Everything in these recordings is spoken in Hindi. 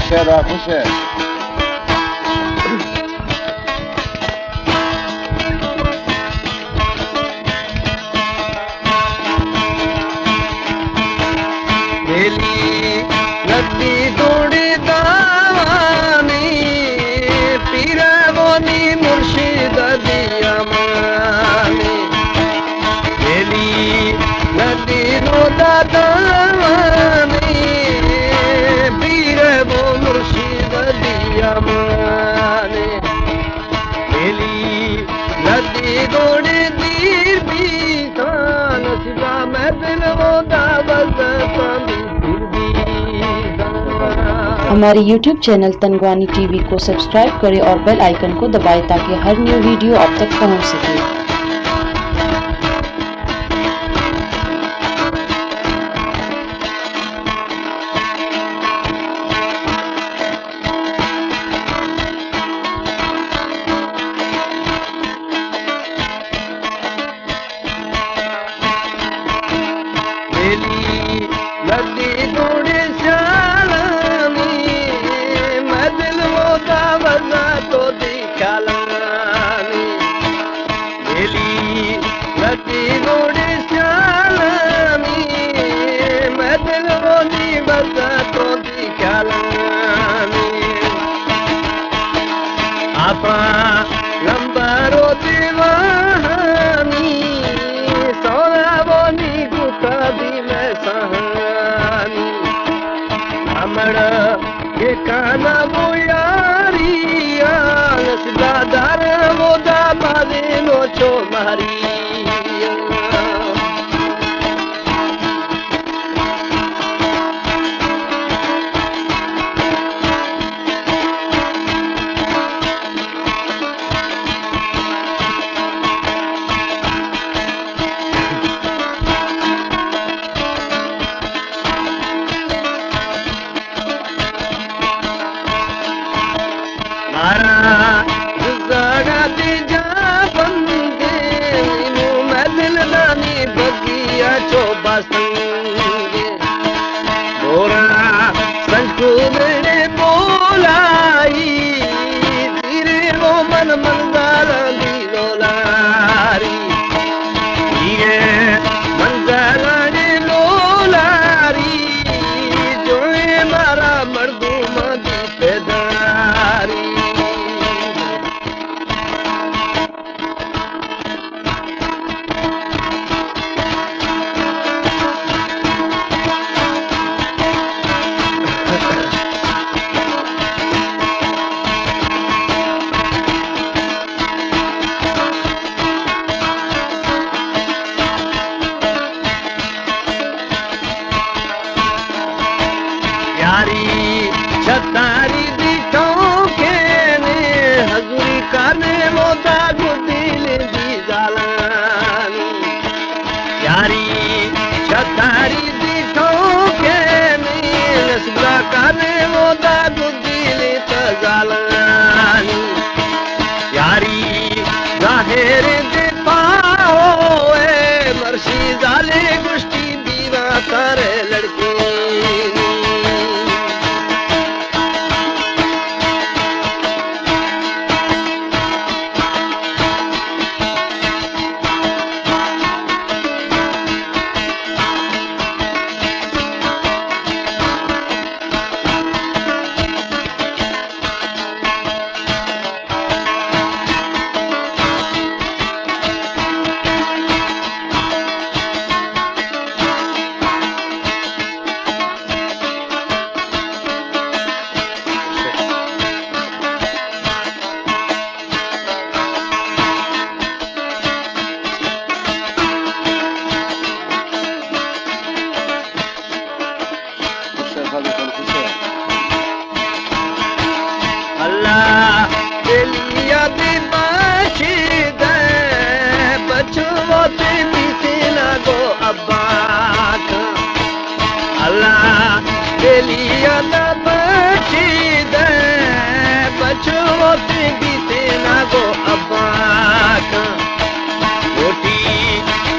खुश है नदी दौड़ी दावानी पीरवनी मुर्शिद दिया मानी नदी रोदा दावानी पीरवो मुर्शिद दिया मानी नदी दौड़ी दीर भी थान सिवा मैं दिल वो दावत हमारे YouTube चैनल तनगवानी टीवी को सब्सक्राइब करें और बेल आइकन को दबाएं ताकि हर न्यू वीडियो आप तक पहुंच सके। नदी दौड़ी श्यालानी मैं दिल वो दावजा तो दिखालानी नदी दौड़ी श्यालानी मैं दिल वो बजा तो दिखालानी आपा लंबारो दीवानी सोना बोनी गुता दी मैं सहानी हमड़ा ये काना वो यारिया नस्दादार वो दा मारे नो चो मारी बगिया चोबा संगे बोरा संकुल ने बोलाई तेरे वो मन मंदार दी लोलारी ये मंदार ने लोलारी जो मारा मर्दूम दी पेदारी छतारी दिखों के ने हजूरी करने वो दागु दिल दी जालानी यारी छतारी दिखों के ने नस्बा करने वो दागु दिल तजालानी यारी जाहिर दे पाओ ए मर्शी जाले गुश्ती दीवा करे लड़के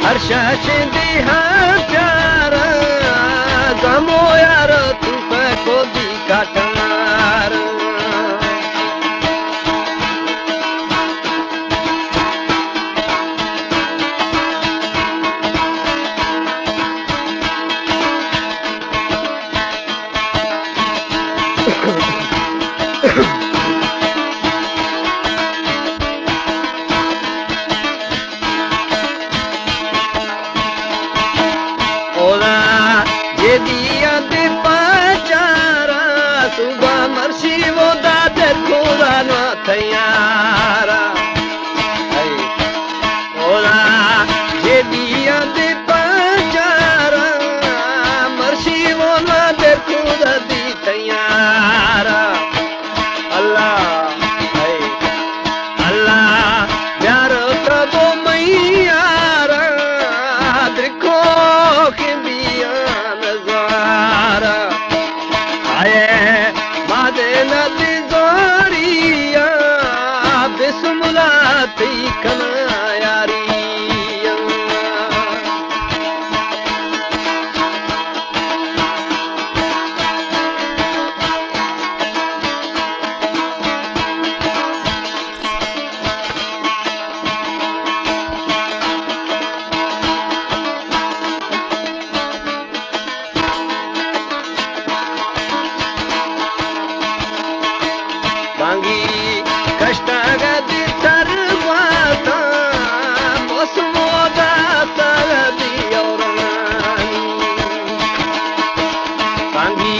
हर्ष दिहा प्यारा गमो यार तू को दी काटा ओला जे दिया दे पाचारा सुबह मर्शी वो दादर खुदा ना थयारा ओला जे दिया दे पाचारा मर्शी वो दादर खुदा दी थयारा अल्लाह अल्लाह प्यारो प्रभु मैयारा देखो के बिया नजारा आए मादे नदी जोरिया बिस्मिल्ला ती कना यारिया मांगी कष्टगति सर्वाता मोसमोदा तलदी औरानी मांगी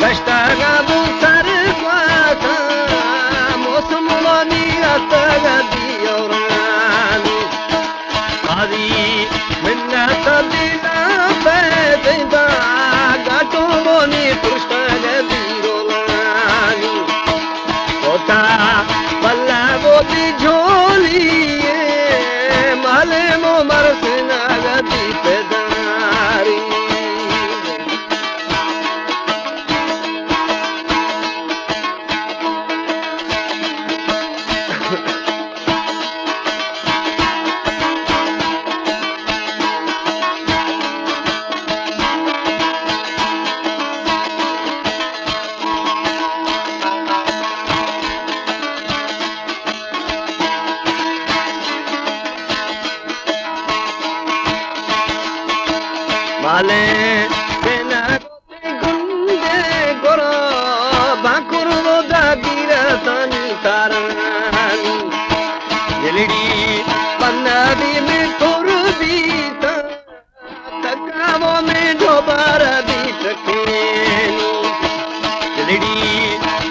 कष्टगति सर्वाता मोसमोनी तलदी औरानी आदि मिन्नत दिला पैदा गाटो मोनी कृष्णगति रोलानी होता पल्ला बोती झोलिए माले मो मरस नागती पेदारी माले तेना गुंडे गोरा बाकुर बोदा गिरा तानी तारानी जलड़ी पन्नादी में कुर्बीता तकावो में दोबारा दी टकेनी जलड़ी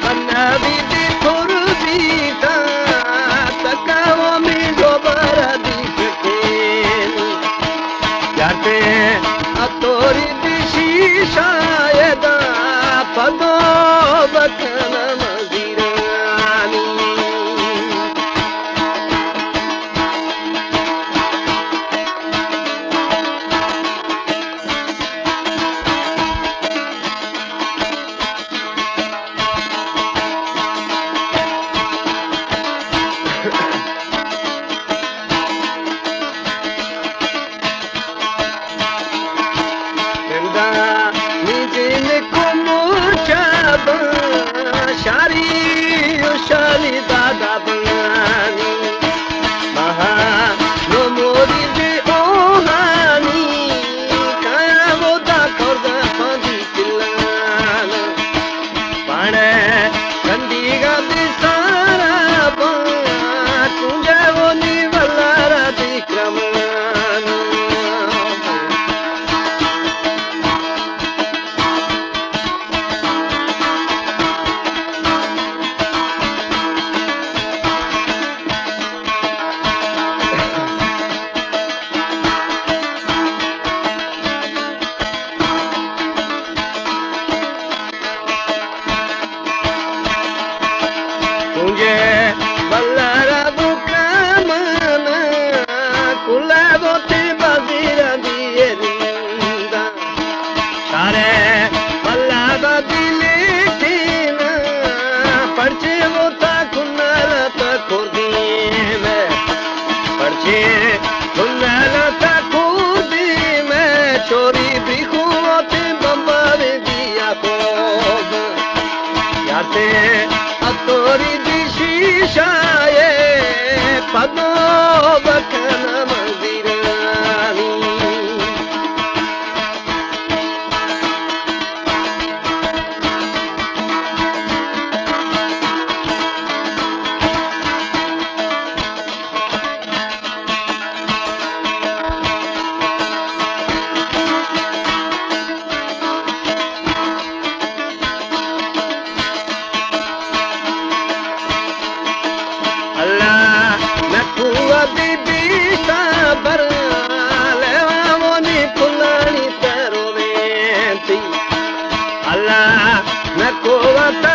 पन्नादी में कुर्बीता तकावो में दोबारा दी टकेनी जाते अतोरी दिशी शायदा पदो बकन मजीरानी शारी शाली दादा बंगानी महा नो मोरी जे ओहानी काया बोदा खोदा फांदी चिल्लाना पाणे गंदी गादी सारा बा कुंजा वो निवलारा दिक्रमाना मुझे बल्लारा बुकामना कुला बोते बाजीरा दिए रिंदा सारे बल्ला बादिले टीना पर्चे बोता कुन्नाला ता खुर्दी में पर्चे कुन्नाला ता खुर्दी में चोरी बिखू बोते बम्बारे दिया कोब याते अतोरी दिशी शाये पदो बकन मजीरानी न को वत